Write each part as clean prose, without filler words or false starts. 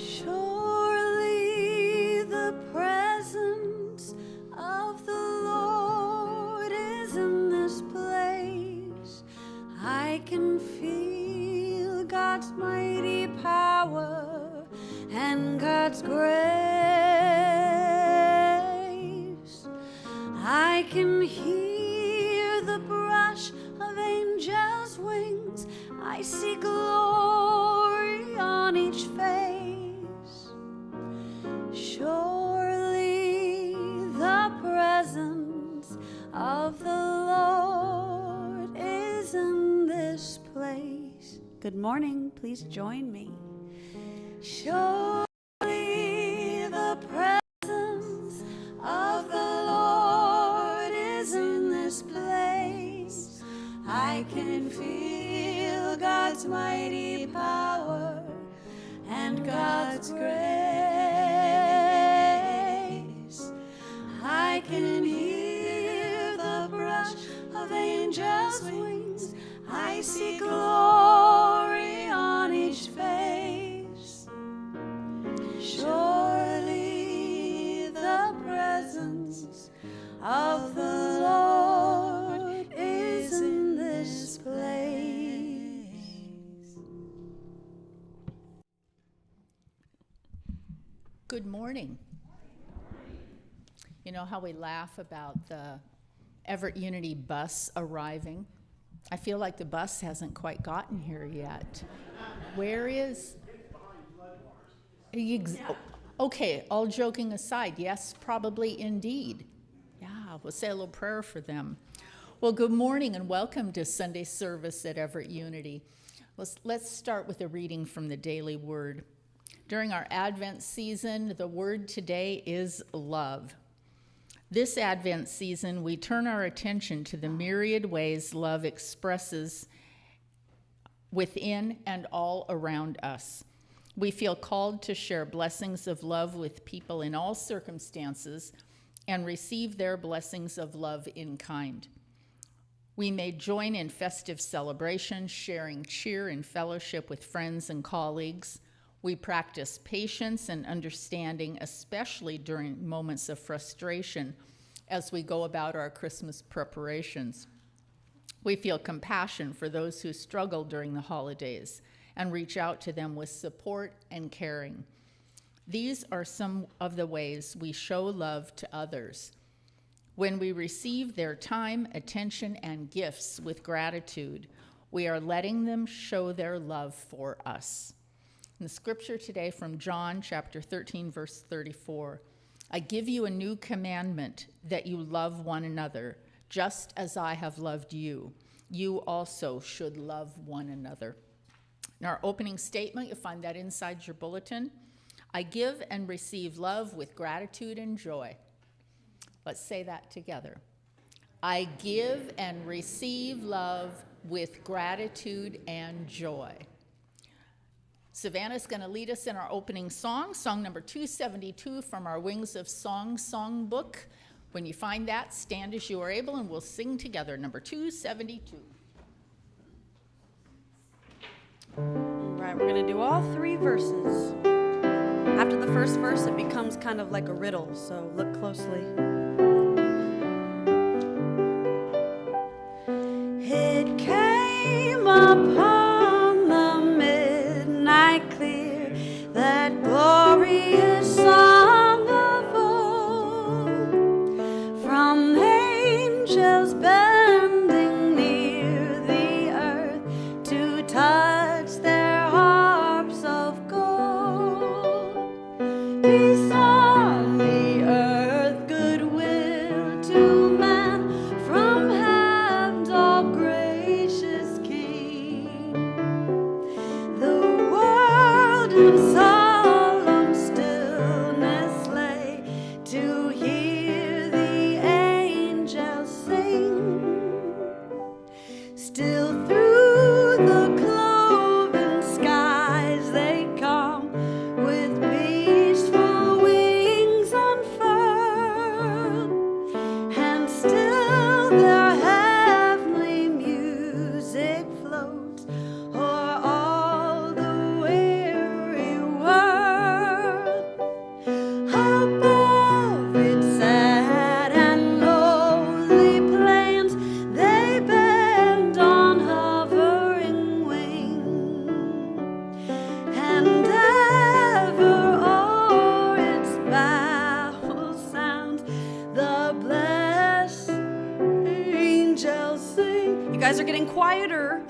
Surely the presence of the Lord is in this place. I can feel God's mighty power and God's grace. I can hear the brush of angels' wings. I see glory on each face. Surely the presence of the Lord is in this place. Good morning, please join me. Surely the presence of the Lord is in this place. I can feel God's mighty power and God's grace. I can hear the brush of angels' wings. I see glory on each face. Surely the presence of the Lord is in this place. Good morning. You know how we laugh about the Everett Unity bus arriving? I feel like the bus hasn't quite gotten here yet. Where is? Okay, all joking aside, yes, probably indeed. Yeah, we'll say a little prayer for them. Well, good morning and welcome to Sunday service at Everett Unity. Let's start with a reading from the Daily Word. During our Advent season, the word today is love. This Advent season, we turn our attention to the myriad ways love expresses within and all around us. We feel called to share blessings of love with people in all circumstances and receive their blessings of love in kind. We may join in festive celebrations, sharing cheer and fellowship with friends and colleagues. We practice patience and understanding, especially during moments of frustration as we go about our Christmas preparations. We feel compassion for those who struggle during the holidays and reach out to them with support and caring. These are some of the ways we show love to others. When we receive their time, attention, and gifts with gratitude, we are letting them show their love for us. In the scripture today from John chapter 13, verse 34, I give you a new commandment, that you love one another, just as I have loved you. You also should love one another. In our opening statement, you'll find that inside your bulletin. I give and receive love with gratitude and joy. Let's say that together. I give and receive love with gratitude and joy. Savannah's going to lead us in our opening song, song number 272 from our Wings of Song songbook. When you find that, stand as you are able, and we'll sing together, number 272. All right, we're going to do all three verses. After the first verse, it becomes kind of like a riddle, so look closely. It came upon the midnight clear, that glorious song of old, from angels bending near the earth to touch their harps of gold. Peace on the earth, goodwill to man, from heaven's all gracious King. The world in solemn stillness lay to hear the angels sing. Still through the cloven skies they come, with peaceful wings unfurled, and still their heavenly music floats o'er all the weary world. getting quieter.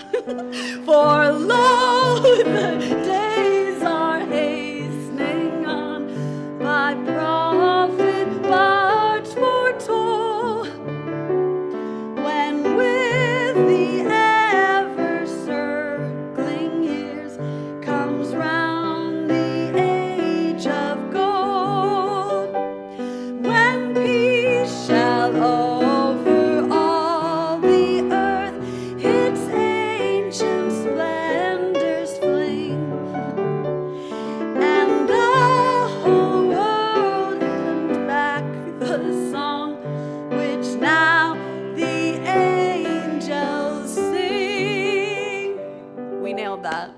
For lo, the days are hastening on, by prophet much foretold, when with the ever circling years comes round the age of gold, when peace shall over all the earth its ancient splendors fling, and the whole world hands back the song which now the angels sing. We nailed that.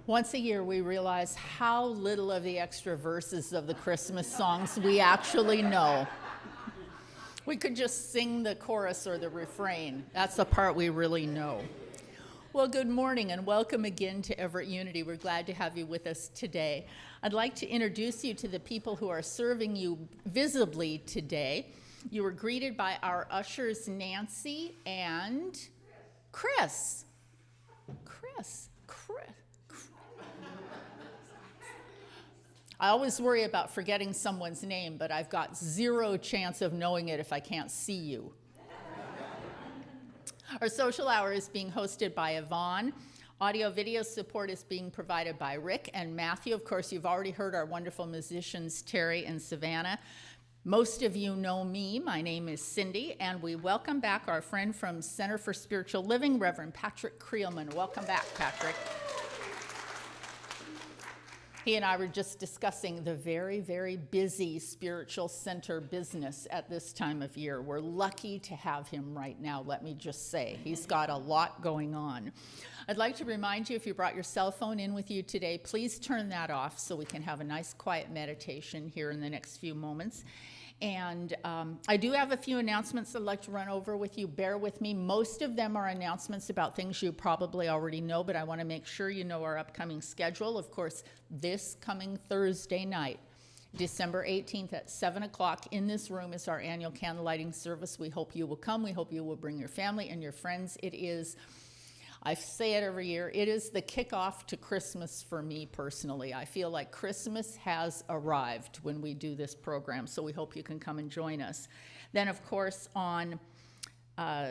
Once a year, we realize how little of the extra verses of the Christmas songs we actually know. We could just sing the chorus or the refrain. That's the part we really know. Well, good morning and welcome again to Everett Unity. We're glad to have you with us today. I'd like to introduce you to the people who are serving you visibly today. You were greeted by our ushers, Nancy and Chris. I always worry about forgetting someone's name, but I've got zero chance of knowing it if I can't see you. Our social hour is being hosted by Yvonne. Audio-video support is being provided by Rick and Matthew. Of course, you've already heard our wonderful musicians, Terry and Savannah. Most of you know me. My name is Cindy, and we welcome back our friend from Center for Spiritual Living, Reverend Patrick Creelman. Welcome back, Patrick. He and I were just discussing the very, very busy spiritual center business at this time of year. We're lucky to have him right now, let me just say. He's got a lot going on. I'd like to remind you, if you brought your cell phone in with you today, please turn that off so we can have a nice quiet meditation here in the next few moments. And I do have a few announcements I'd like to run over with you. Bear with me. Most of them are announcements about things you probably already know, but I want to make sure you know our upcoming schedule. Of course, this coming Thursday night, December 18th at 7 o'clock in this room is our annual candle lighting service. We hope you will come. We hope you will bring your family and your friends. It is, I say it every year, it is the kickoff to Christmas for me personally. I feel like Christmas has arrived when we do this program, so we hope you can come and join us. Then, of course, on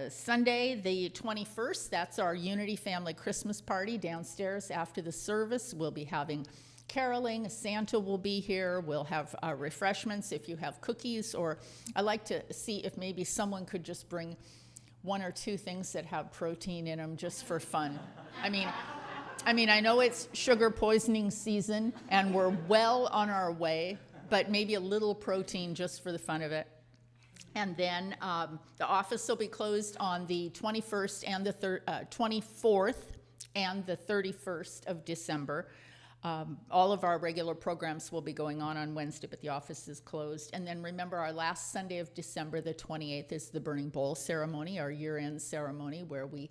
Sunday, the 21st, that's our Unity Family Christmas Party downstairs after the service. We'll be having caroling. Santa will be here. We'll have refreshments if you have cookies, or I like to see if maybe someone could just bring one or two things that have protein in them just for fun. I mean, I know it's sugar poisoning season and we're well on our way, but maybe a little protein just for the fun of it. And then the office will be closed on the 21st and the 24th and the 31st of December. All of our regular programs will be going on Wednesday, but the office is closed. And then remember, our last Sunday of December, the 28th, is the Burning Bowl ceremony, our year-end ceremony, where we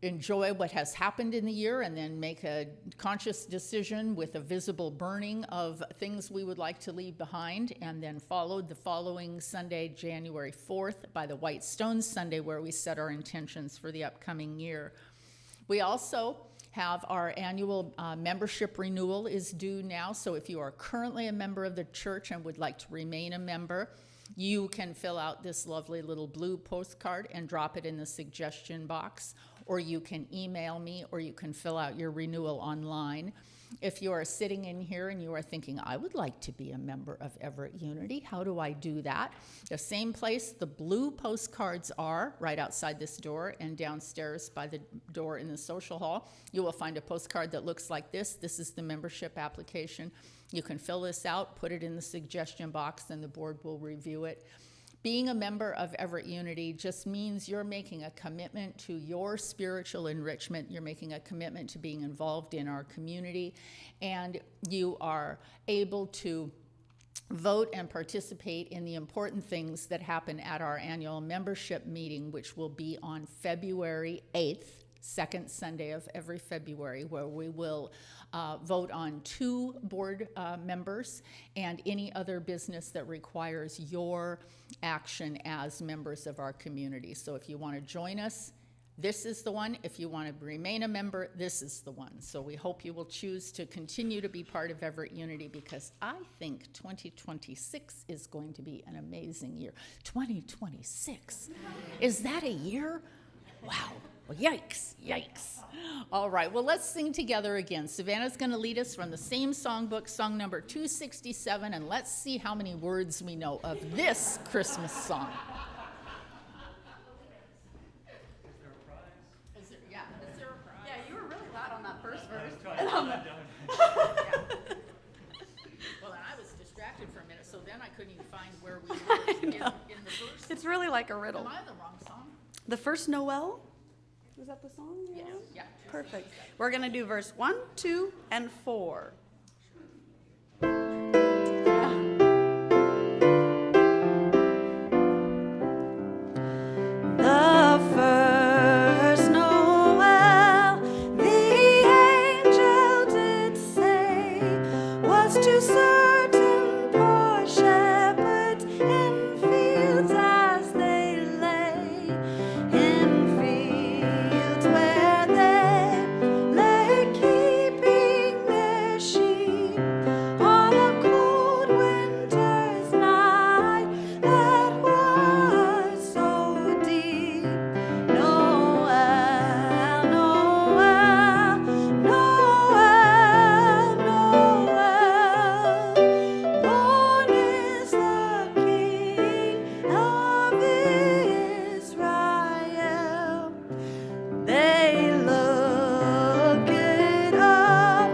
enjoy what has happened in the year and then make a conscious decision with a visible burning of things we would like to leave behind, and then followed the following Sunday, January 4th, by the White Stones Sunday, where we set our intentions for the upcoming year. We also have our annual membership renewal is due now, so if you are currently a member of the church and would like to remain a member, you can fill out this lovely little blue postcard and drop it in the suggestion box, or you can email me, or you can fill out your renewal online. If you are sitting in here and you are thinking, I would like to be a member of Everett Unity, how do I do that? The same place the blue postcards are, right outside this door and downstairs by the door in the social hall. You will find a postcard that looks like this. This is the membership application. You can fill this out, put it in the suggestion box, and the board will review it. Being a member of Everett Unity just means you're making a commitment to your spiritual enrichment. You're making a commitment to being involved in our community, and you are able to vote and participate in the important things that happen at our annual membership meeting, which will be on February 8th, second Sunday of every February, where we will vote on 2 board members and any other business that requires your action as members of our community. So if you want to join us, this is the one. If you want to remain a member, this is the one. So we hope you will choose to continue to be part of Everett Unity, because I think 2026 is going to be an amazing year. 2026? Is that a year? Wow. Well, yikes, yikes. All right, well, let's sing together again. Savannah's going to lead us from the same songbook, song number 267, and let's see how many words we know of this Christmas song. Well, and I was distracted for a minute, so then I couldn't even find where we were in the verse. It's really like a riddle. Am I the wrong song? The first Noel? Was that the song? Yes. Yeah. Perfect. We're going to do verse 1, 2, and 4. The first Noel, the angel did say, was to certain poor shepherds in fields as they lay, in fields where they lay keeping their sheep on a cold winter's night that was so deep. Noel, Noel, Noel, Noel, born is the King of Israel. They looked up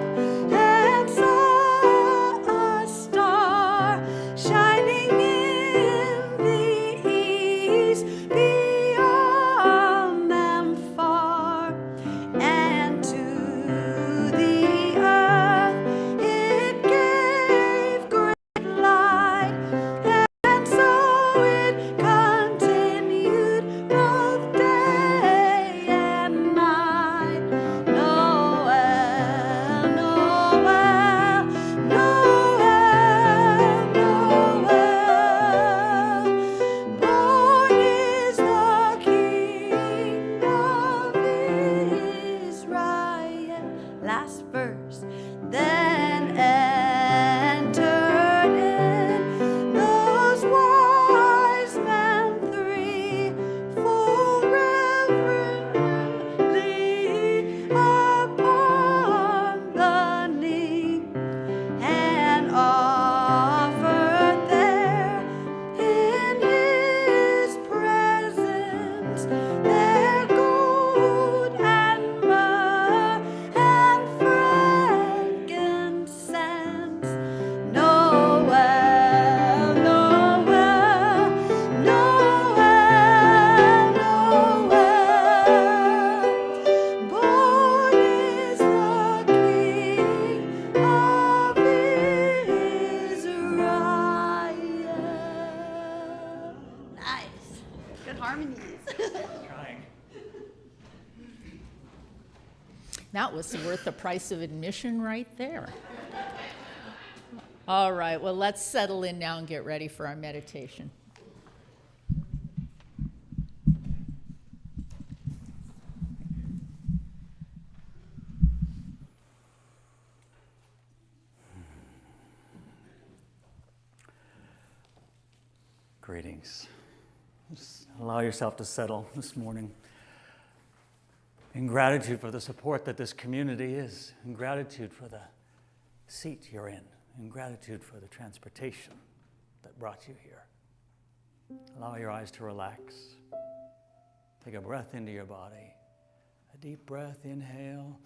and saw a star shining in the east beyond them far, and to the earth it gave great light, and so it continued both day and night. Noel, Noel, Noel, Noel, born is the King of Israel. Last verse. Then entered in those wise men 3, full reverently upon the knee, and offered there in his presence their gold and myrrh and frankincense. Noel, Noel, Noel, Noel, born is the King of Israel. Nice. Good harmonies. That was worth the price of admission right there. All right, well, let's settle in now and get ready for our meditation. Greetings. Just allow yourself to settle this morning. In gratitude for the support that this community is, in gratitude for the seat you're in gratitude for the transportation that brought you here. Allow your eyes to relax. Take a breath into your body. A deep breath, inhale,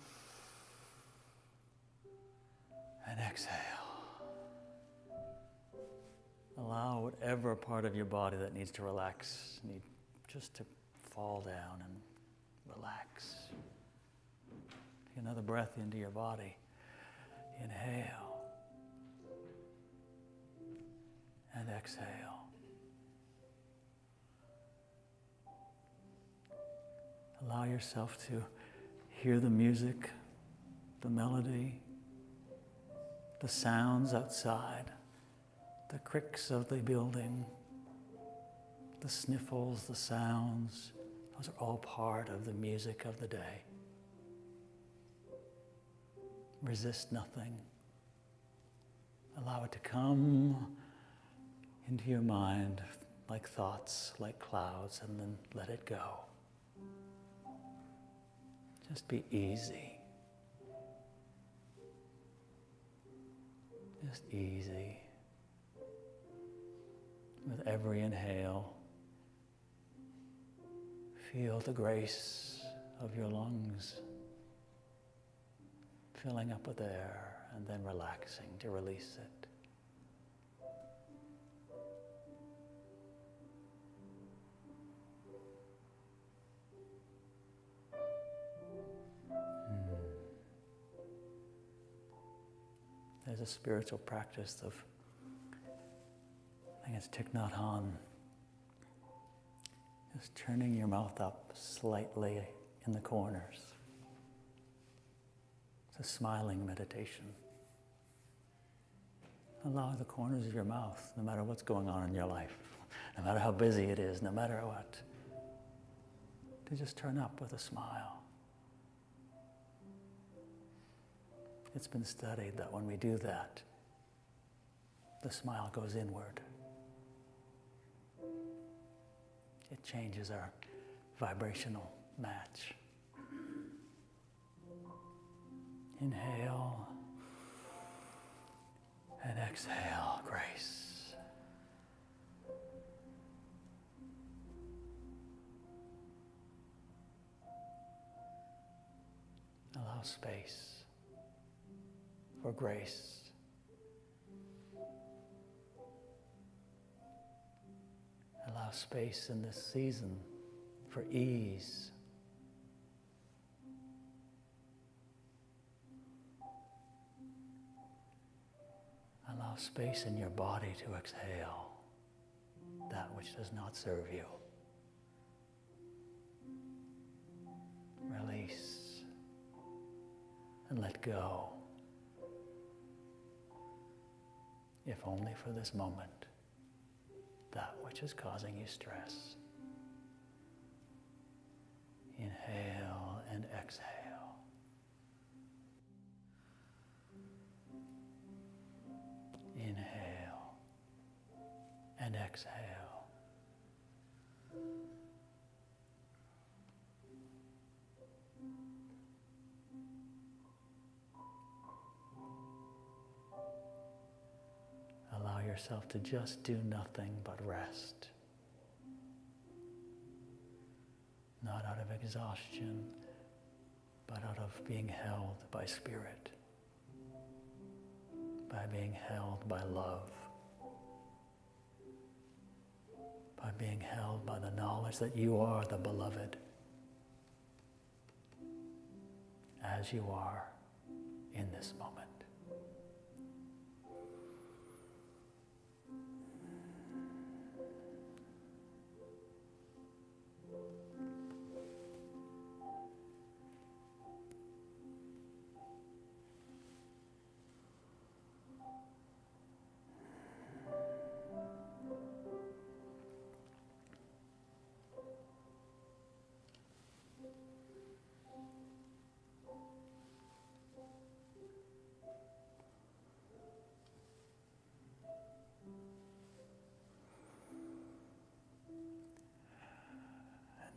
and exhale. Allow whatever part of your body that needs to relax, just to fall down and relax. Take another breath into your body. Inhale and exhale. Allow yourself to Hear the music, the melody, the sounds outside, the creaks of the building, the sniffles, the sounds. Those are all part of the music of the day. Resist nothing. Allow it to come into your mind like thoughts, like clouds, and then let it go. Just be easy. Just easy. With every inhale, feel the grace of your lungs filling up with air and then relaxing to release it. There's a spiritual practice of, I think it's Thich Nhat Hanh, just turning your mouth up slightly in the corners. It's a smiling meditation. Allow the corners of your mouth, no matter what's going on in your life, no matter how busy it is, no matter what, to just turn up with a smile. It's been studied that when we do that, the smile goes inward. It changes our vibrational match. Inhale and exhale, grace. Allow space for grace. Allow space in this season for ease. Allow space in your body to exhale that which does not serve you. Release and let go. If only for this moment, that which is causing you stress. Inhale and exhale. Inhale and exhale. Allow yourself to just do nothing but rest. Not out of exhaustion, but out of being held by spirit, by being held by love, by being held by the knowledge that you are the beloved, as you are in this moment.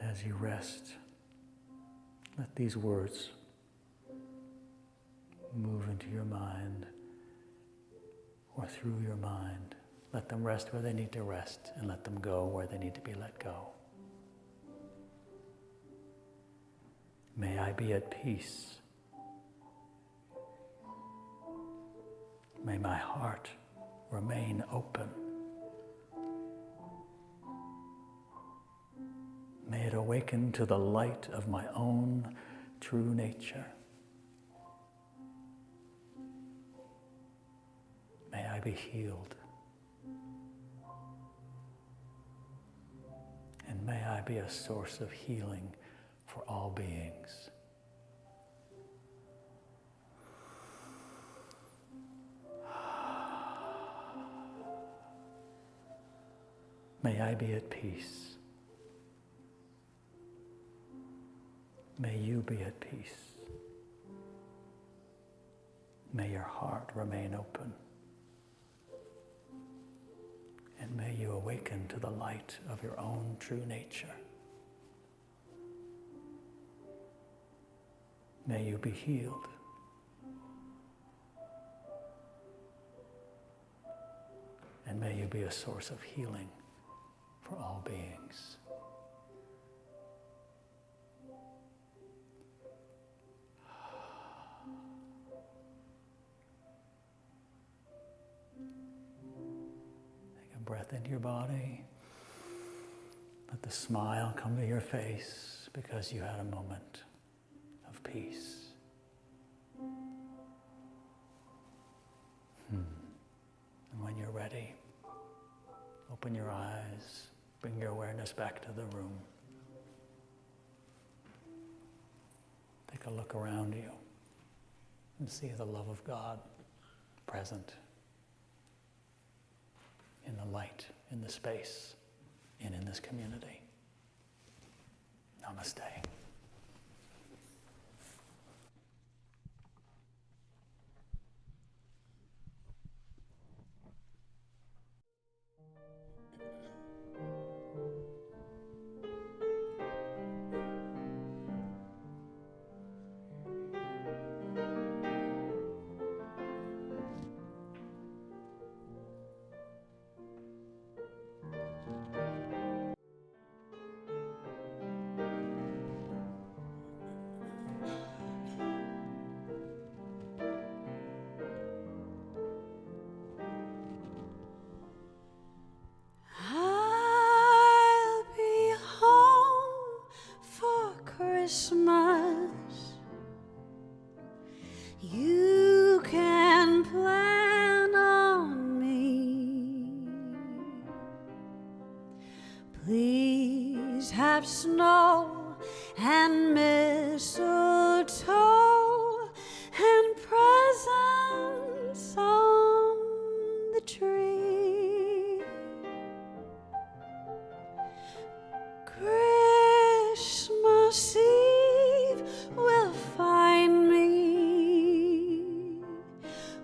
As you rest, let these words move into your mind or through your mind. Let them rest where they need to rest and let them go where they need to be let go. May I be at peace. May my heart remain open. May it awaken to the light of my own true nature. May I be healed. And may I be a source of healing for all beings. May I be at peace. May you be at peace. May your heart remain open. And may you awaken to the light of your own true nature. May you be healed. And may you be a source of healing for all beings. Take a breath into your body. Let the smile come to your face because you had a moment of peace. And when you're ready, open your eyes, bring your awareness back to the room. Take a look around you and see the love of God present in the light, in the space, and in this community. Namaste. I'll be home for Christmas. You can plan on me. Please have snow and mistletoe and presents on the tree. Christmas Eve will find me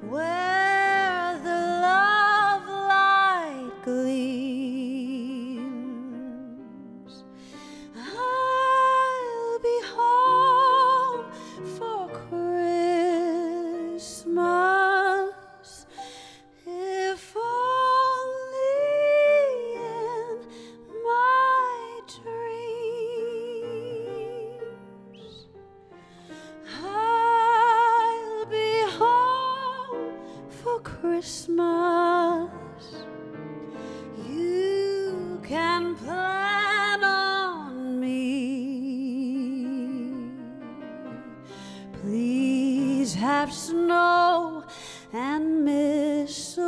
where the love light gleams. I'll be home for Christmas, if only in my dreams. I'll be home for Christmas. You can plan on me. Please have snow and mistletoe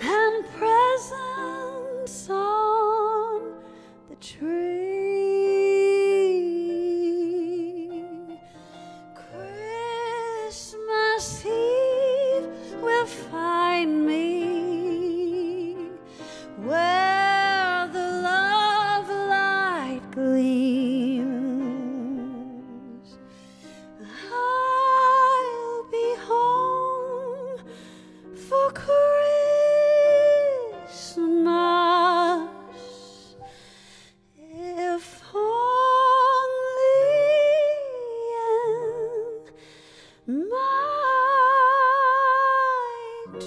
and presents on the tree. Christmas Eve will find me where the love light gleams. I'll be home for Christmas, if only in my dreams.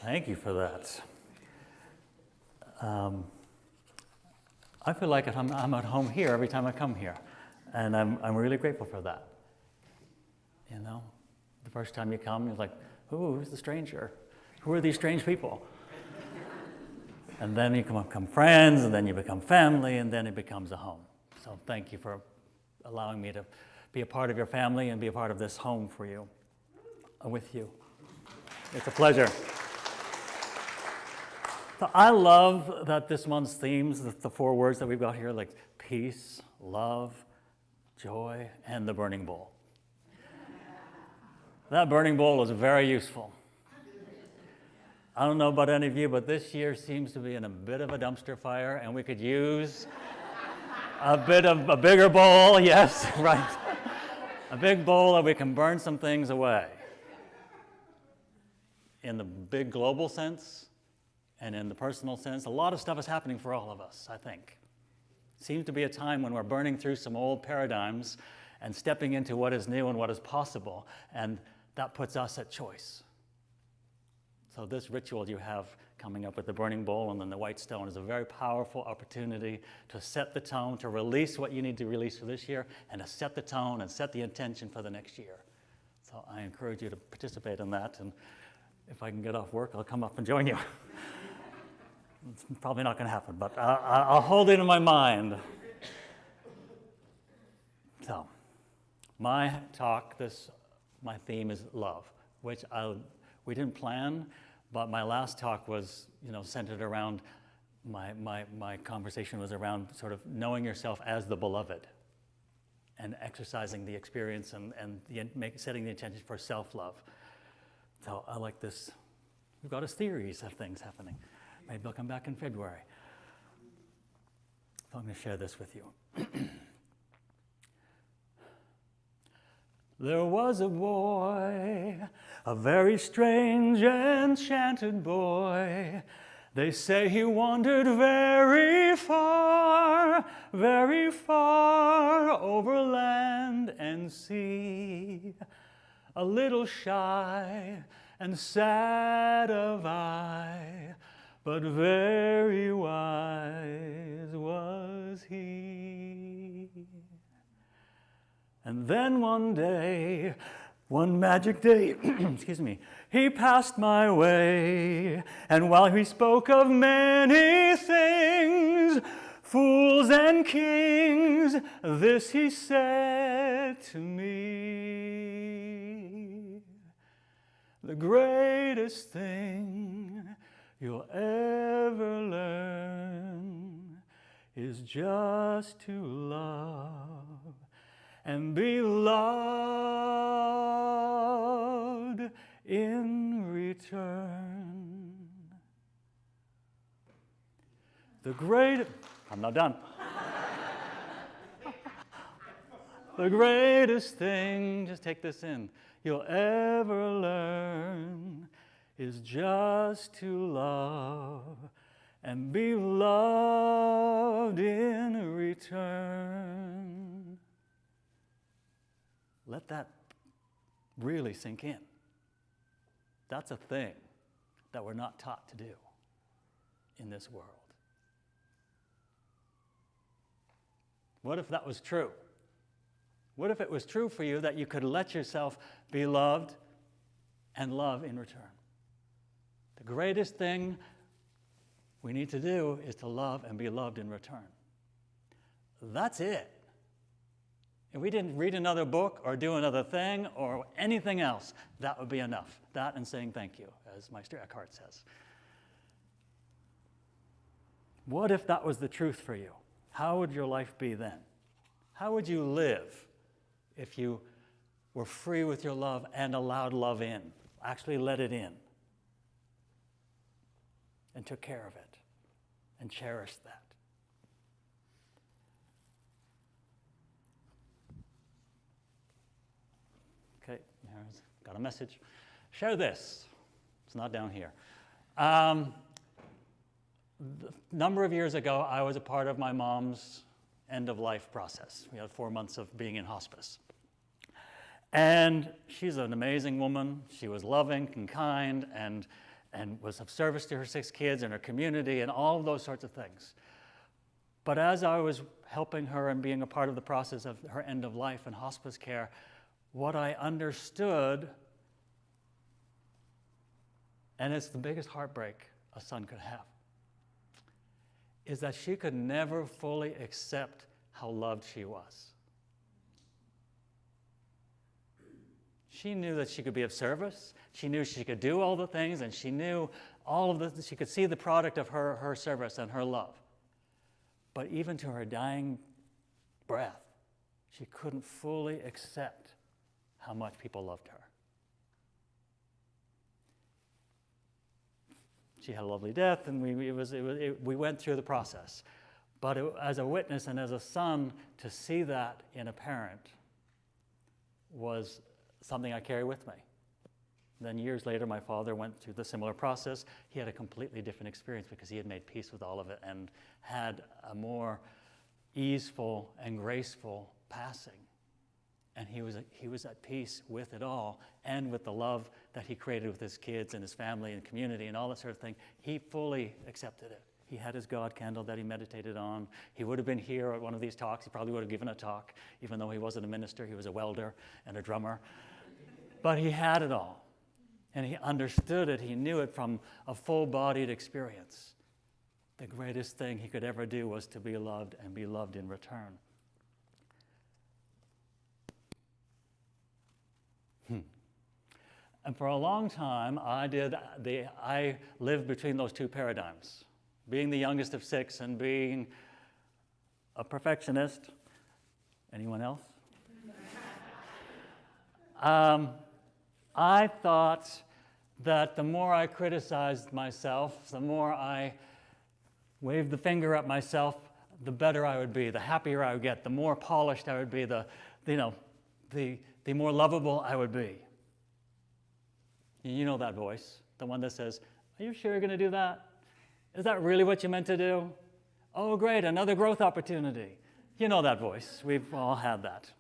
Thank you for that. I feel like I'm at home here every time I come here, and I'm really grateful for that. You know, the first time you come, you're like, who's the stranger? Who are these strange people? And then you become friends, and then you become family, and then it becomes a home. So thank you for allowing me to be a part of your family and be a part of this home for you, with you. It's a pleasure. So I love that this month's themes, the four words that we've got here, like peace, love, joy, and the burning bowl. That burning bowl is very useful. I don't know about any of you, but this year seems to be in a bit of a dumpster fire, and we could use a bigger bowl, yes, right. A big bowl that we can burn some things away. In the big global sense and in the personal sense, a lot of stuff is happening for all of us, I think. Seems to be a time when we're burning through some old paradigms and stepping into what is new and what is possible, and that puts us at choice. So this ritual you have coming up with the burning bowl and then the white stone is a very powerful opportunity to set the tone, to release what you need to release for this year, and to set the tone and set the intention for the next year. So I encourage you to participate in that, and if I can get off work, I'll come up and join you. It's probably not going to happen, but I'll hold it in my mind. So, my talk, my theme is love, which we didn't plan, but my last talk was, centered around my conversation was around sort of knowing yourself as the beloved, and exercising the experience and setting the intention for self-love. So I like this. We've got a series of things happening. Maybe I'll come back in February. So I'm going to share this with you. There was a boy, a very strange, enchanted boy. They say he wandered very far over land and sea. A little shy and sad of eye, but very wise was he. And then one magic day, excuse me, he passed my way, and while he spoke of many things, fools and kings, this he said to me: the greatest thing you'll ever learn is just to love and be loved in return. I'm not done. The greatest thing, just take this in, you'll ever learn is just to love and be loved in return. Let that really sink in. That's a thing that we're not taught to do in this world. What if that was true? What if it was true for you that you could let yourself be loved and love in return? The greatest thing we need to do is to love and be loved in return. That's it. If we didn't read another book or do another thing or anything else, that would be enough. That and saying thank you, as Meister Eckhart says. What if that was the truth for you? How would your life be then? How would you live if you were free with your love and allowed love in, actually let it in, and took care of it and cherished that? Okay, got a message. Share this. It's not down here. A number of years ago, I was a part of my mom's end-of-life process. We had 4 months of being in hospice. And she's an amazing woman. She was loving and kind and was of service to her 6 kids and her community and all of those sorts of things. But as I was helping her and being a part of the process of her end-of-life and hospice care, what I understood, and it's the biggest heartbreak a son could have, is that she could never fully accept how loved she was. She knew that she could be of service. She knew she could do all the things, and she knew all of this, she could see the product of her service and her love. But even to her dying breath, she couldn't fully accept how much people loved her. She had a lovely death, and we went through the process. But as a witness and as a son, to see that in a parent was something I carry with me. Then years later, my father went through the similar process. He had a completely different experience because he had made peace with all of it and had a more easeful and graceful passing. And he was at peace with it all, and with the love that he created with his kids and his family and community and all that sort of thing. He fully accepted it. He had his God candle that he meditated on. He would have been here at one of these talks. He probably would have given a talk, even though he wasn't a minister. He was a welder and a drummer. But he had it all. And he understood it. He knew it from a full-bodied experience. The greatest thing he could ever do was to be loved and be loved in return. And for a long time, I lived between those two paradigms, being the youngest of six and being a perfectionist. Anyone else? I thought that the more I criticized myself, the more I waved the finger at myself, the better I would be, the happier I would get, the more polished I would be, the more lovable I would be. You know that voice, the one that says, "Are you sure you're going to do that? Is that really what you meant to do? Oh, great, another growth opportunity." You know that voice. We've all had that.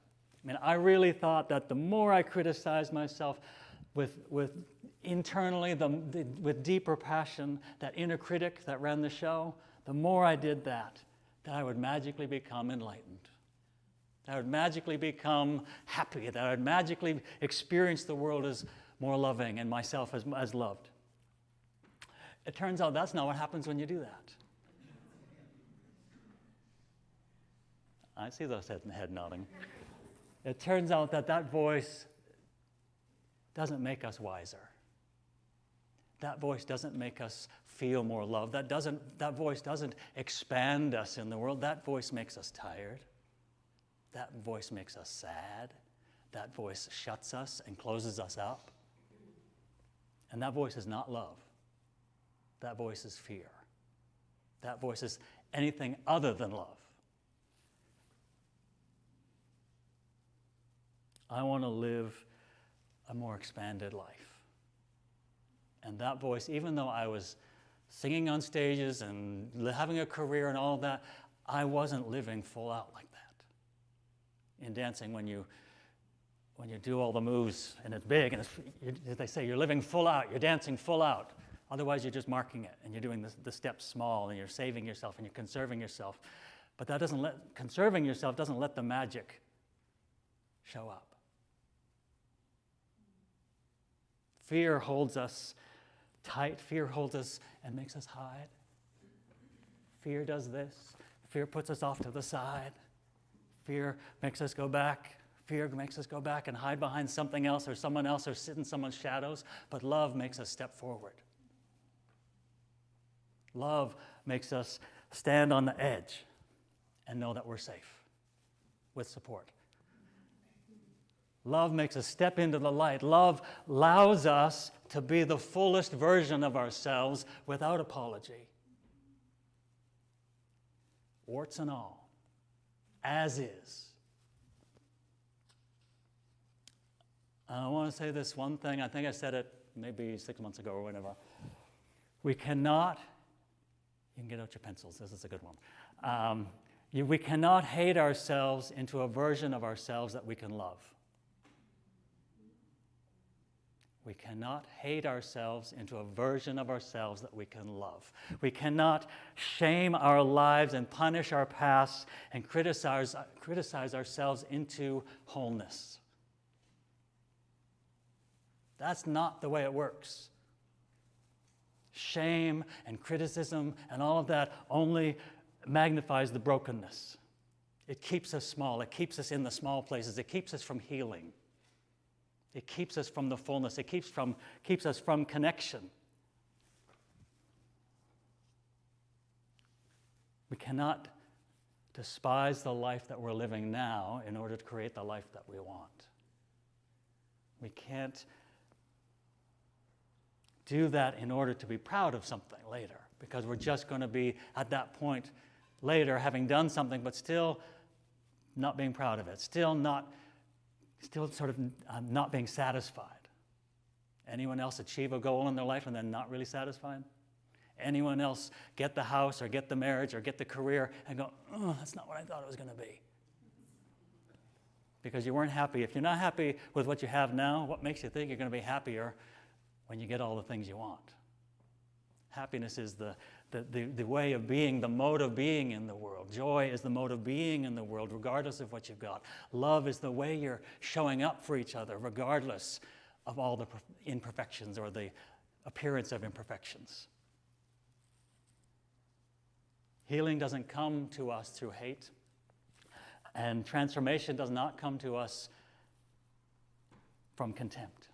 I mean, I really thought that the more I criticized myself with internally, with deeper passion, that inner critic that ran the show, the more I did that I would magically become enlightened. That I would magically become happy, that I would magically experience the world as more loving and myself as loved. It turns out that's not what happens when you do that. I see those head nodding. It turns out that voice doesn't make us wiser. That voice doesn't make us feel more loved. That voice doesn't expand us in the world. That voice makes us tired. That voice makes us sad. That voice shuts us and closes us up. And that voice is not love. That voice is fear. That voice is anything other than love. I want to live a more expanded life. And that voice, even though I was singing on stages and having a career and all of that, I wasn't living full out like that. In dancing, when you do all the moves and it's big and as they say, you're living full out, you're dancing full out. Otherwise, you're just marking it and you're doing the steps small and you're saving yourself and you're conserving yourself. But conserving yourself doesn't let the magic show up. Fear holds us tight. Fear holds us and makes us hide. Fear does this. Fear puts us off to the side. Fear makes us go back. Fear makes us go back and hide behind something else or someone else or sit in someone's shadows. But love makes us step forward. Love makes us stand on the edge and know that we're safe with support. Love makes us step into the light. Love allows us to be the fullest version of ourselves without apology. Warts and all, as is. I want to say this one thing. I think I said it maybe 6 months ago or whenever. We cannot, you can get out your pencils, this is a good one. We cannot hate ourselves into a version of ourselves that we can love. We cannot hate ourselves into a version of ourselves that we can love. We cannot shame our lives and punish our past and criticize ourselves into wholeness. That's not the way it works. Shame and criticism and all of that only magnifies the brokenness. It keeps us small. It keeps us in the small places. It keeps us from healing. It keeps us from the fullness. It keeps us from connection. We cannot despise the life that we're living now in order to create the life that we want. We can't do that in order to be proud of something later, because we're just going to be at that point later having done something but still not being proud of it, still sort of not being satisfied. Anyone else achieve a goal in their life and then not really satisfied? Anyone else get the house or get the marriage or get the career and go, oh, that's not what I thought it was going to be? Because you weren't happy. If you're not happy with what you have now, what makes you think you're going to be happier when you get all the things you want? Happiness is the way of being, the mode of being in the world. Joy is the mode of being in the world, regardless of what you've got. Love is the way you're showing up for each other, regardless of all the imperfections or the appearance of imperfections. Healing doesn't come to us through hate, and transformation does not come to us from contempt.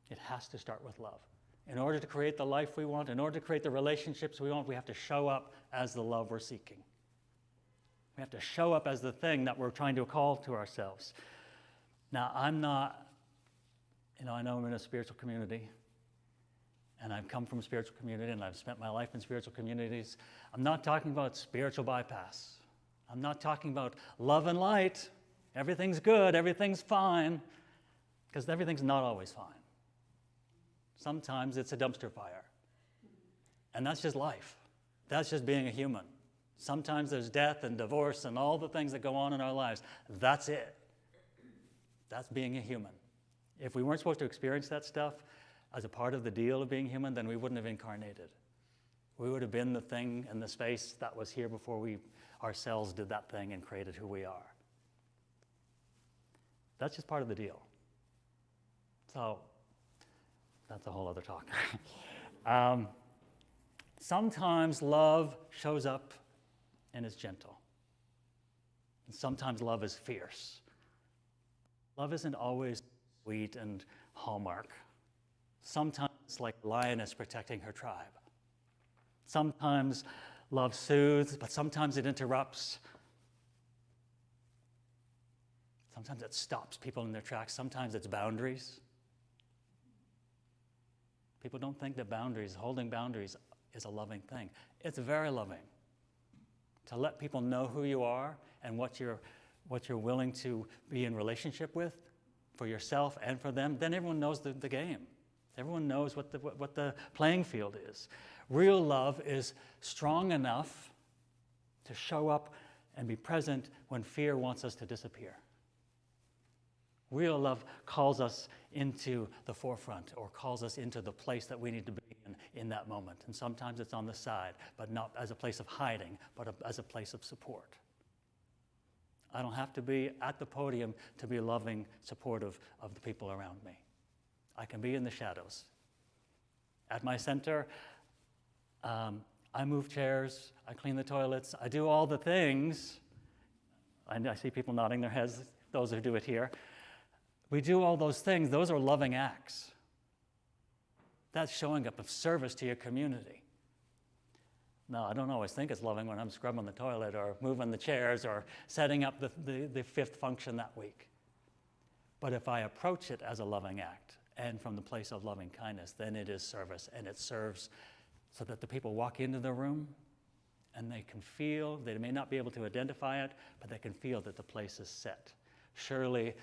It has to start with love. In order to create the life we want, in order to create the relationships we want, we have to show up as the love we're seeking. We have to show up as the thing that we're trying to call to ourselves. Now, I'm not, I know I'm in a spiritual community, and I've come from a spiritual community, and I've spent my life in spiritual communities. I'm not talking about spiritual bypass. I'm not talking about love and light. Everything's good, everything's fine, because everything's not always fine. Sometimes it's a dumpster fire. And that's just life. That's just being a human. Sometimes there's death and divorce and all the things that go on in our lives. That's it. That's being a human. If we weren't supposed to experience that stuff as a part of the deal of being human, then we wouldn't have incarnated. We would have been the thing in the space that was here before we ourselves did that thing and created who we are. That's just part of the deal. So, that's a whole other talk. Sometimes love shows up and is gentle. And sometimes love is fierce. Love isn't always sweet and hallmark. Sometimes it's like a lioness protecting her tribe. Sometimes love soothes, but sometimes it interrupts. Sometimes it stops people in their tracks. Sometimes it's boundaries. People don't think that holding boundaries is a loving thing. It's very loving. To let people know who you are and what you're willing to be in relationship with for yourself and for them, then everyone knows the game. Everyone knows what the playing field is. Real love is strong enough to show up and be present when fear wants us to disappear. Real love calls us into the forefront or calls us into the place that we need to be in that moment. And sometimes it's on the side, but not as a place of hiding, but as a place of support. I don't have to be at the podium to be loving, supportive of the people around me. I can be in the shadows. At my center, I move chairs, I clean the toilets, I do all the things. I see people nodding their heads, those who do it here. We do all those things. Those are loving acts. That's showing up of service to your community. Now, I don't always think it's loving when I'm scrubbing the toilet or moving the chairs or setting up the fifth function that week. But if I approach it as a loving act and from the place of loving kindness, then it is service, and it serves so that the people walk into the room and they can feel, they may not be able to identify it, but they can feel that the place is set. Surely,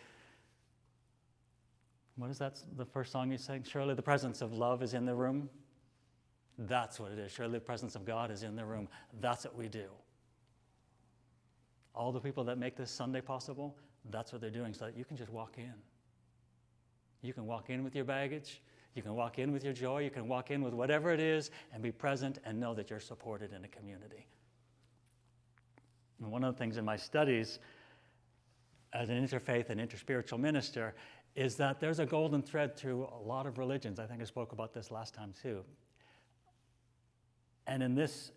what is that, the first song you sang? Surely the presence of love is in the room. That's what it is. Surely the presence of God is in the room. That's what we do. All the people that make this Sunday possible, that's what they're doing, so that you can just walk in. You can walk in with your baggage. You can walk in with your joy. You can walk in with whatever it is and be present and know that you're supported in a community. And one of the things in my studies as an interfaith and interspiritual minister is that there's a golden thread through a lot of religions. I think I spoke about this last time too. And in this,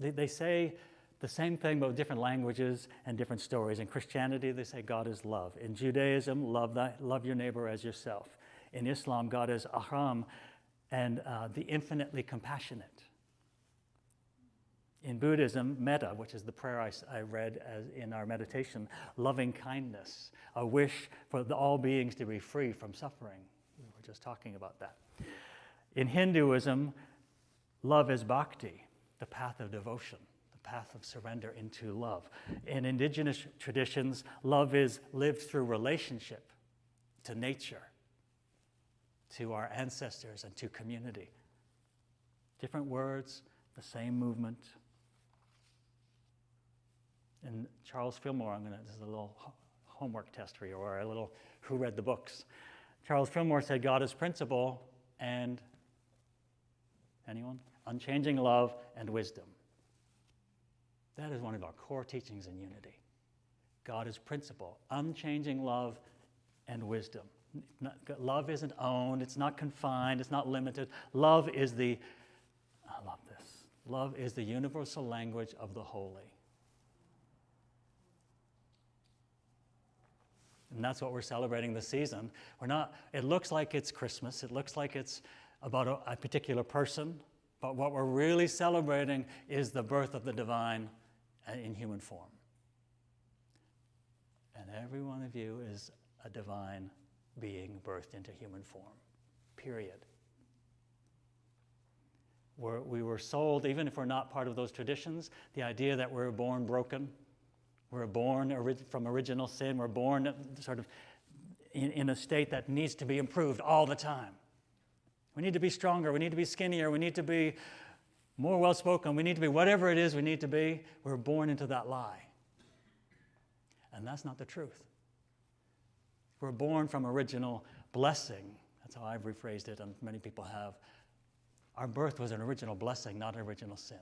they say the same thing but with different languages and different stories. In Christianity, they say God is love. In Judaism, love your neighbor as yourself. In Islam, God is Ahram, and the infinitely compassionate. In Buddhism, metta, which is the prayer I read in our meditation, loving kindness, a wish for all beings to be free from suffering. We were just talking about that. In Hinduism, love is bhakti, the path of devotion, the path of surrender into love. In indigenous traditions, love is lived through relationship to nature, to our ancestors, and to community. Different words, the same movement. And Charles Fillmore, this is a little homework test for you, or a little who read the books. Charles Fillmore said God is principle and, anyone? Unchanging love and wisdom. That is one of our core teachings in unity. God is principle, unchanging love and wisdom. Love isn't owned, it's not confined, it's not limited. Love is I love this. Love is the universal language of the holy. And that's what we're celebrating this season. It looks like it's Christmas, it looks like it's about a particular person, but what we're really celebrating is the birth of the divine in human form. And every one of you is a divine being birthed into human form, period. We were sold, even if we're not part of those traditions, the idea that we're born broken, we're born from original sin, we're born sort of in a state that needs to be improved all the time. We need to be stronger, we need to be skinnier, we need to be more well-spoken, we need to be whatever it is we need to be. We're born into that lie. And that's not the truth. We're born from original blessing. That's how I've rephrased it, and many people have. Our birth was an original blessing, not an original sin.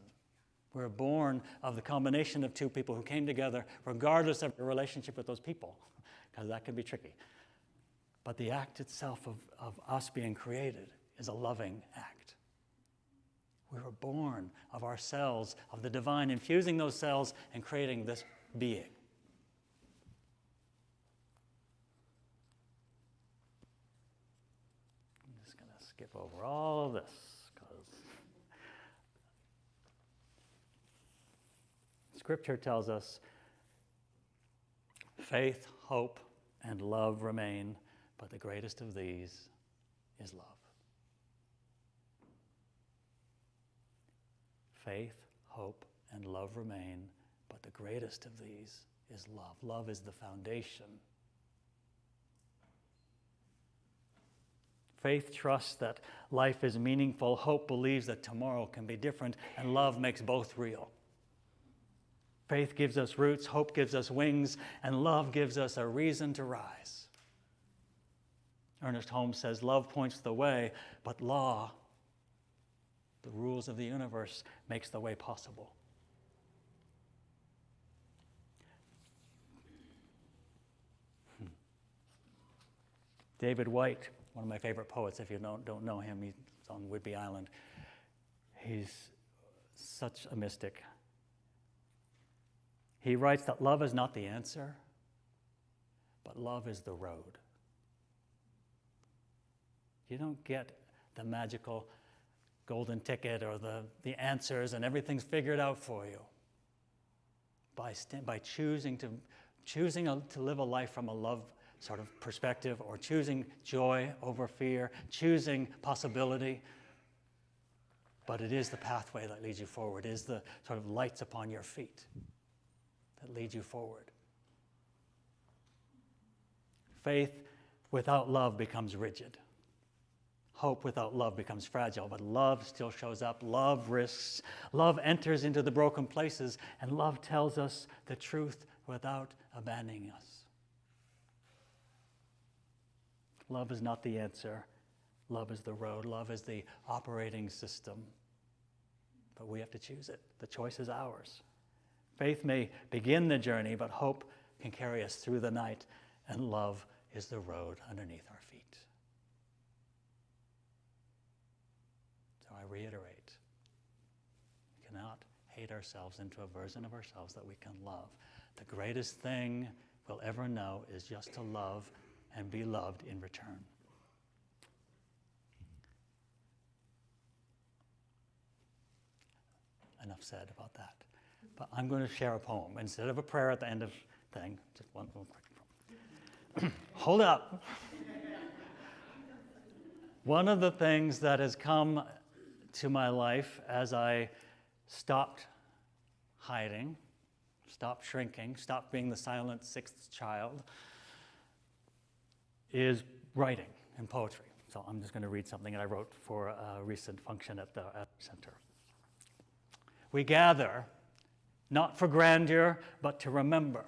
We're born of the combination of two people who came together, regardless of the relationship with those people, because that can be tricky. But the act itself of us being created is a loving act. We were born of our cells, of the divine, infusing those cells and creating this being. I'm just going to skip over all of this, because Scripture tells us faith, hope, and love remain, but the greatest of these is love. Faith, hope, and love remain, but the greatest of these is love. Love is the foundation. Faith trusts that life is meaningful. Hope believes that tomorrow can be different, and love makes both real. Faith gives us roots, hope gives us wings, and love gives us a reason to rise. Ernest Holmes says, love points the way, but law, the rules of the universe, makes the way possible. David White, one of my favorite poets, if you don't know him, he's on Whidbey Island. He's such a mystic. He writes that love is not the answer, but love is the road. You don't get the magical golden ticket or the answers and everything's figured out for you by choosing to live a life from a love sort of perspective, or choosing joy over fear, choosing possibility. But it is the pathway that leads you forward. It is the sort of lights upon your feet that lead you forward. Faith without love becomes rigid. Hope without love becomes fragile, but love still shows up. Love risks. Love enters into the broken places, and love tells us the truth without abandoning us. Love is not the answer. Love is the road. Love is the operating system. But we have to choose it. The choice is ours. Faith may begin the journey, but hope can carry us through the night, and love is the road underneath our feet. So I reiterate, we cannot hate ourselves into a version of ourselves that we can love. The greatest thing we'll ever know is just to love and be loved in return. enough said about that. But I'm going to share a poem instead of a prayer at the end of thing. Just one little quick poem. Hold up. One of the things that has come to my life as I stopped hiding, stopped shrinking, stopped being the silent sixth child, is writing and poetry. So I'm just going to read something that I wrote for a recent function at the center. We gather, not for grandeur, but to remember,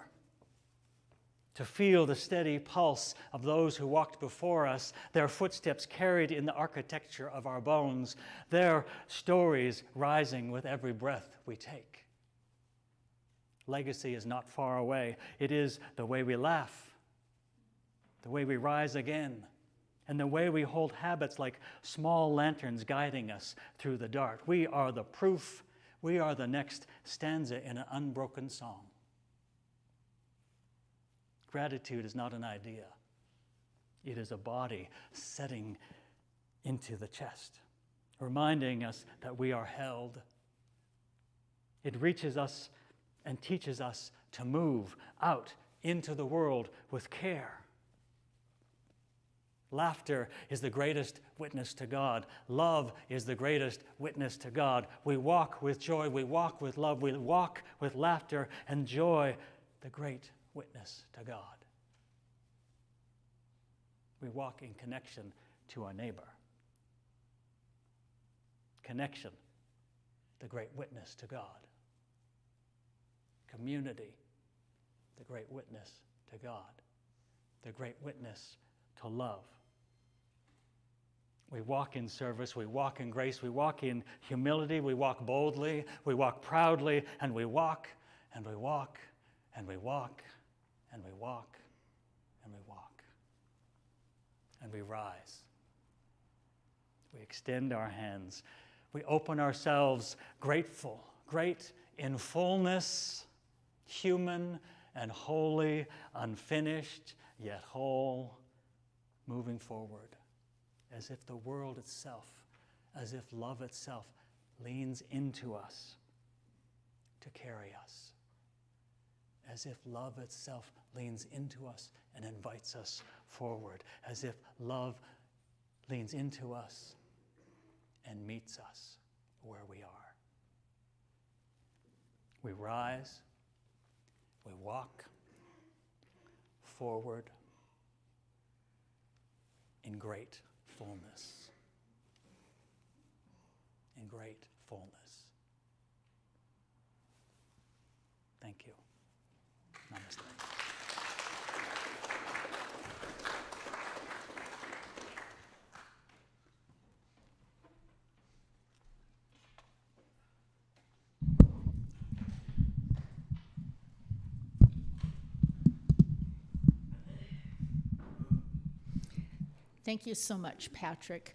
to feel the steady pulse of those who walked before us, their footsteps carried in the architecture of our bones, their stories rising with every breath we take. Legacy is not far away. It is the way we laugh, the way we rise again, and the way we hold habits like small lanterns guiding us through the dark. We are the proof. We are the next stanza in an unbroken song. Gratitude is not an idea. It is a body setting into the chest, reminding us that we are held. It reaches us and teaches us to move out into the world with care. Laughter is the greatest witness to God. Love is the greatest witness to God. We walk with joy, we walk with love, we walk with laughter and joy, the great witness to God. We walk in connection to our neighbor. Connection, the great witness to God. Community, the great witness to God. The great witness to love. We walk in service, we walk in grace, we walk in humility, we walk boldly, we walk proudly, and we walk, and we walk, and we walk, and we walk, and we walk. And we rise. We extend our hands. We open ourselves grateful, great in fullness, human and holy, unfinished, yet whole, moving forward, as if the world itself, as if love itself leans into us to carry us, as if love itself leans into us and invites us forward, as if love leans into us and meets us where we are. We rise, we walk forward in great fullness. In great fullness. Thank you. Namaste. Thank you so much, Patrick.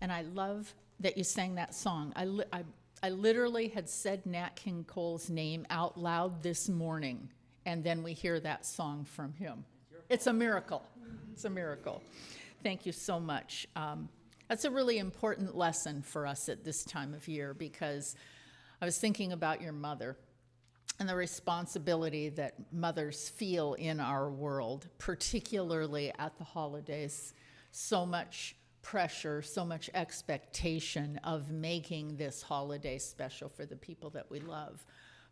And I love that you sang that song. I literally had said Nat King Cole's name out loud this morning, and then we hear that song from him. It's a miracle. It's a miracle. Thank you so much. That's a really important lesson for us at this time of year, because I was thinking about your mother and the responsibility that mothers feel in our world, particularly at the holidays. So much pressure, so much expectation of making this holiday special for the people that we love.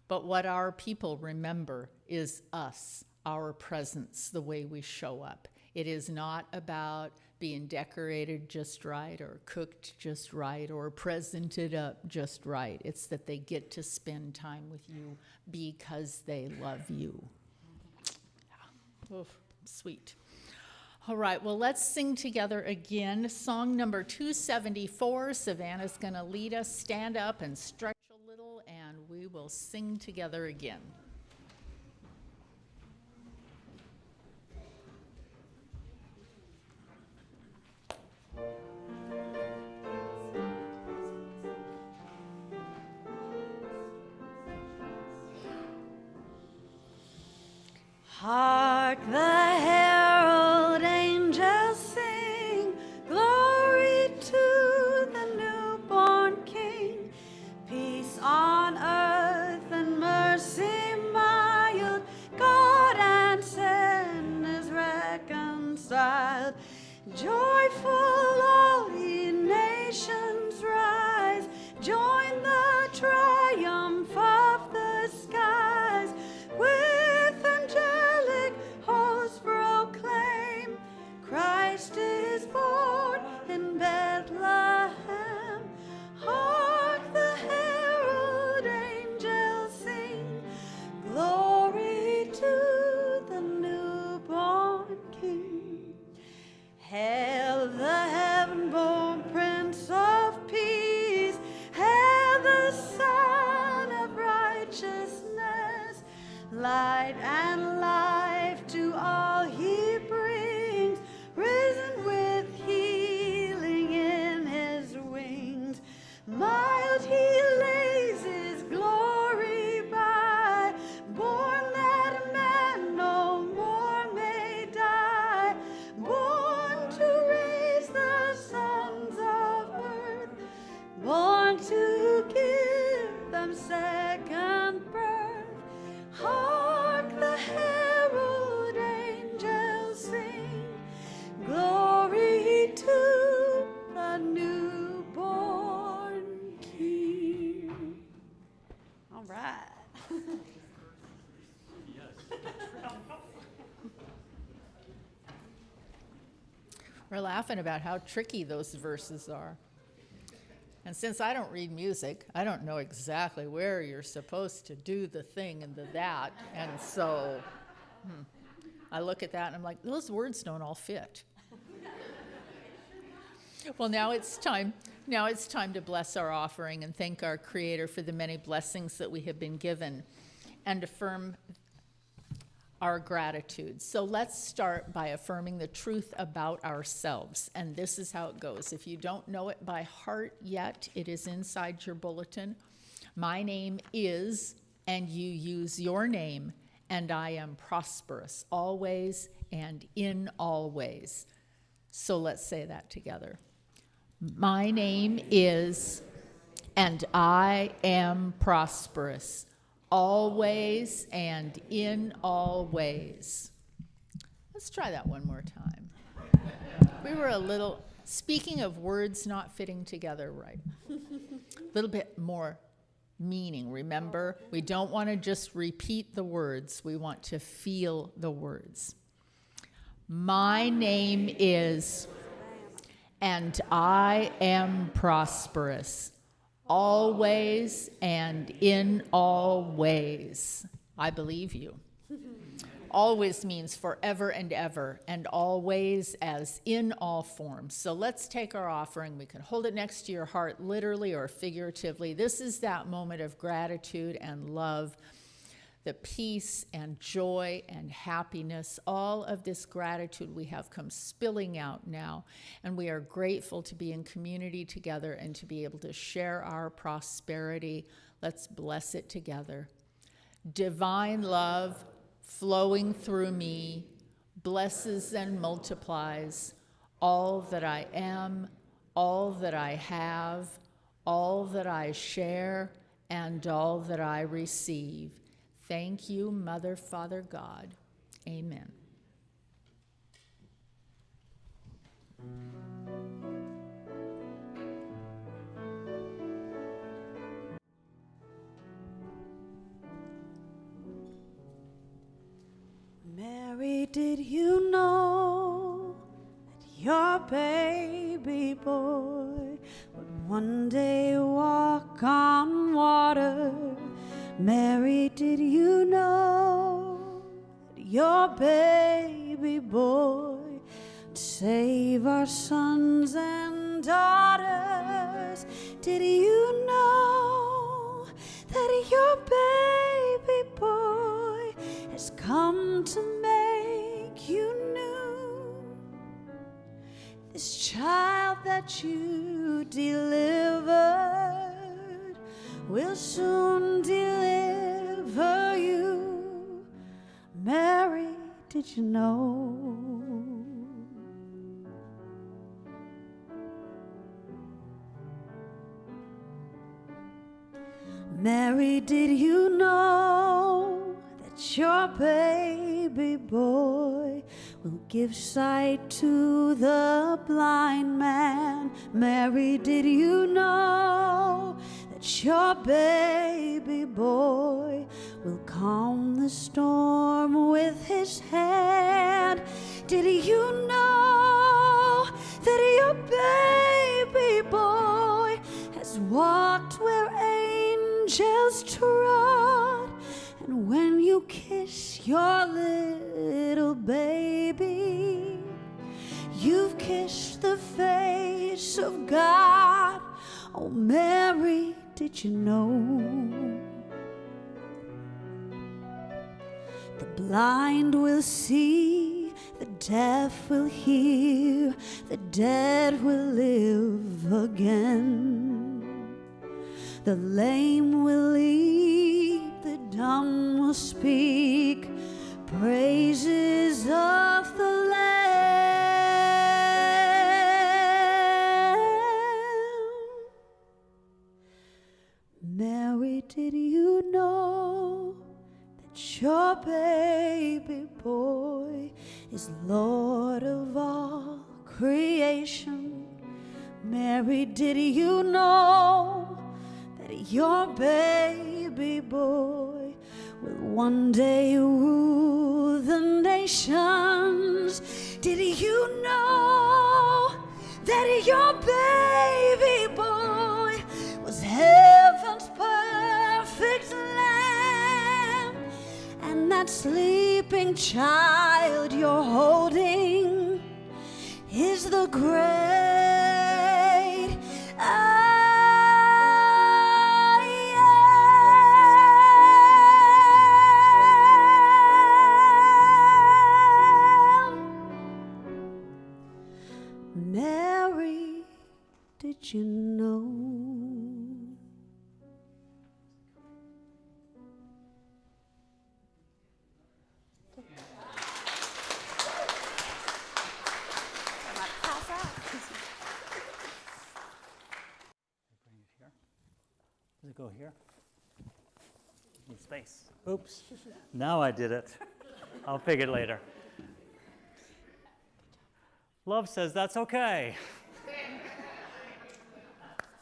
But what our people remember is us, our presence, the way we show up. It is not about being decorated just right or cooked just right or presented up just right. It's that they get to spend time with you because they love you. Yeah. Oof, sweet. All right, well, let's sing together again. Song number 274. Savannah's going to lead us. Stand up and stretch a little, and we will sing together again. Hark the herald angels sing, glory to the newborn King, peace on earth. light and life to all he brings, risen with healing in his wings. Mild he lays his glory by, born that man no more may die, born to raise the sons of earth, born to give them second birth. Hark the herald angels sing, glory to the newborn King. All right. We're laughing about how tricky those verses are. And since I don't read music, I don't know exactly where you're supposed to do the thing and the that. And so I look at that and I'm like, those words don't all fit. Well, now it's time to bless our offering and thank our Creator for the many blessings that we have been given and affirm our gratitude. So let's start by affirming the truth about ourselves. And this is how it goes. If you don't know it by heart yet, it is inside your bulletin. My name is, and you use your name, and I am prosperous always and in all ways. So let's say that together. My name is, and I am prosperous always and in all ways. Let's try that one more time. We were a little, speaking of words not fitting together right, a little bit more meaning. Remember, we don't want to just repeat the words. We want to feel the words. My name is, and I am prosperous always and in all ways. I believe you. Always means forever and ever, and always as in all forms. So let's take our offering. We can hold it next to your heart, literally or figuratively. This is that moment of gratitude and love, the peace and joy and happiness. All of this gratitude we have come spilling out now, and we are grateful to be in community together and to be able to share our prosperity. Let's bless it together. Divine love flowing through me blesses and multiplies all that I am, all that I have, all that I share, and all that I receive. Thank you, Mother, Father, God. Amen. Mary, did you know that your baby boy would one day walk on water? Mary, did you know that your baby boy would save our sons and daughters? Did you know that your baby boy has come to make you new? This child that you delivered will soon deliver you. Mary, did you know? Mary, did you know that your baby boy will give sight to the blind man? Mary, did you know that your baby boy will calm the storm with his hand? Did you know that your baby boy has walked where angels trod? And when you kiss your little baby, you've kissed the face of God. Oh, Mary, did you know? The blind will see, the deaf will hear, the dead will live again. The lame will leap, the dumb will speak, praises of the Lamb. Mary, did you know that your baby boy is Lord of all creation? Mary, did you know that your baby boy will one day rule the nations? Did you know that your baby boy was heaven's perfect lamb? And that sleeping child you're holding is the great Mary, did you know? Bring it here. Does it go here? Need space. Oops. Now I did it. I'll figure it later. Love says that's okay.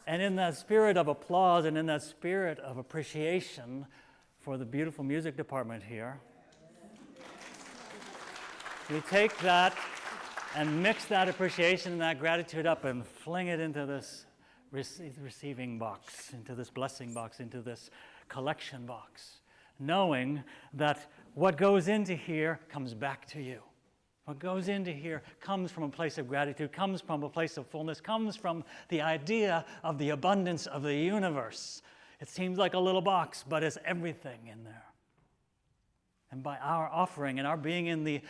And in that spirit of applause and in that spirit of appreciation for the beautiful music department here, we take that and mix that appreciation and that gratitude up and fling it into this receiving box, into this blessing box, into this collection box, knowing that what goes into here comes back to you. What goes into here comes from a place of gratitude, comes from a place of fullness, comes from the idea of the abundance of the universe. It seems like a little box, but it's everything in there. And by our offering and our being in the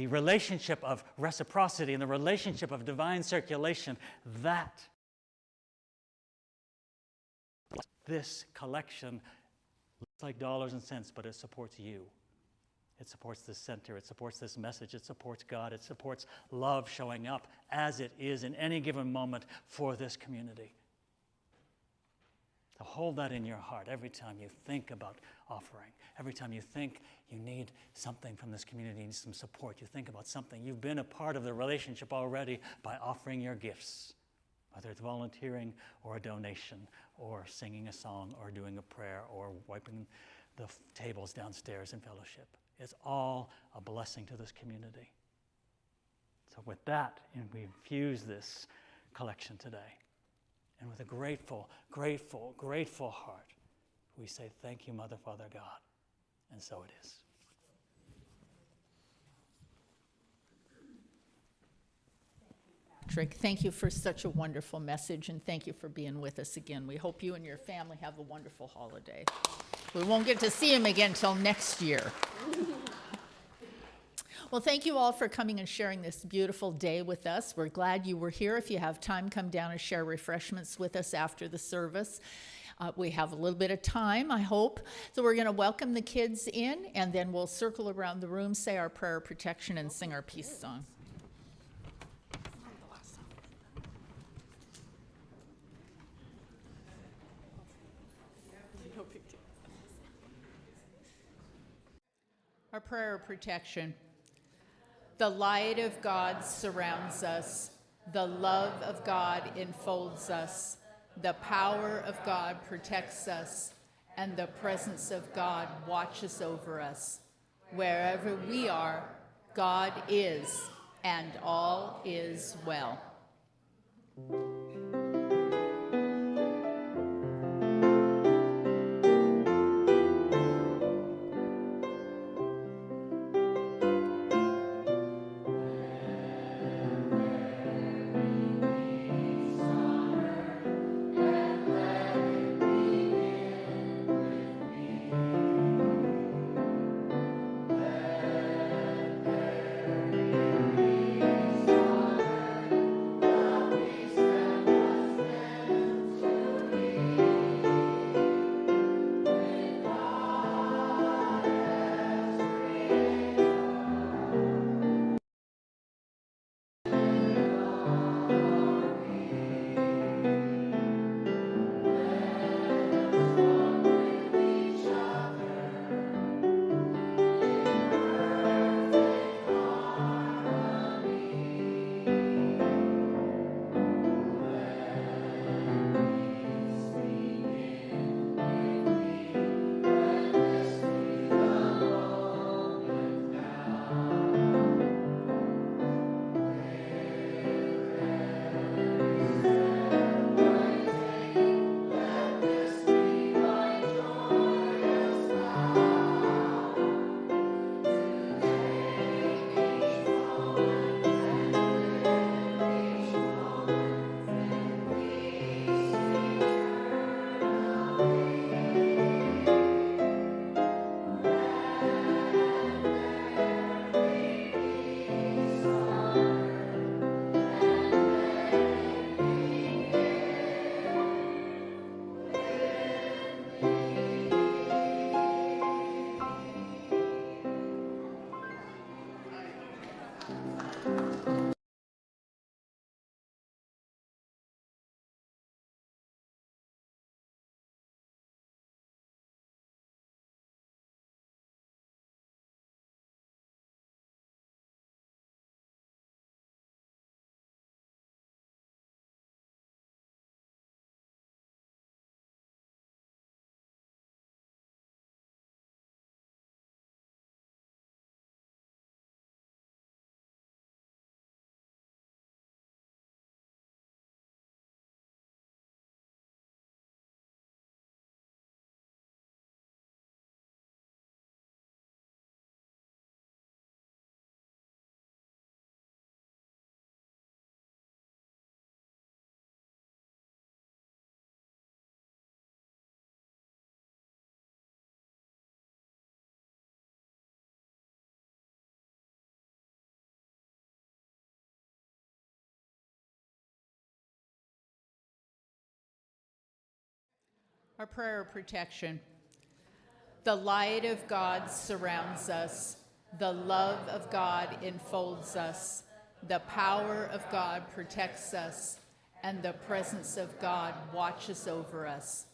relationship of reciprocity and the relationship of divine circulation, this collection looks like dollars and cents, but it supports you. It supports this center, it supports this message, it supports God, it supports love showing up as it is in any given moment for this community. So hold that in your heart every time you think about offering, every time you think you need something from this community, you need some support, you think about something. You've been a part of the relationship already by offering your gifts, whether it's volunteering or a donation or singing a song or doing a prayer or wiping the tables downstairs in fellowship. It's all a blessing to this community. So with that, we infuse this collection today. And with a grateful, grateful, grateful heart, we say, thank you, Mother, Father, God. And so it is. Patrick, thank you for such a wonderful message, and thank you for being with us again. We hope you and your family have a wonderful holiday. We won't get to see him again until next year. Well, thank you all for coming and sharing this beautiful day with us. We're glad you were here. If you have time, come down and share refreshments with us after the service. We have a little bit of time, I hope. So we're going to welcome the kids in, and then we'll circle around the room, say our prayer of protection, and sing our peace song. Our prayer of protection. The light of God surrounds us. The love of God enfolds us. The power of God protects us. And the presence of God watches over us. Wherever we are, God is, and all is well. Our prayer of protection. The light of God surrounds us. The love of God enfolds us. The power of God protects us. And the presence of God watches over us.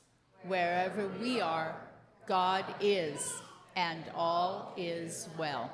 Wherever we are, God is, and all is well.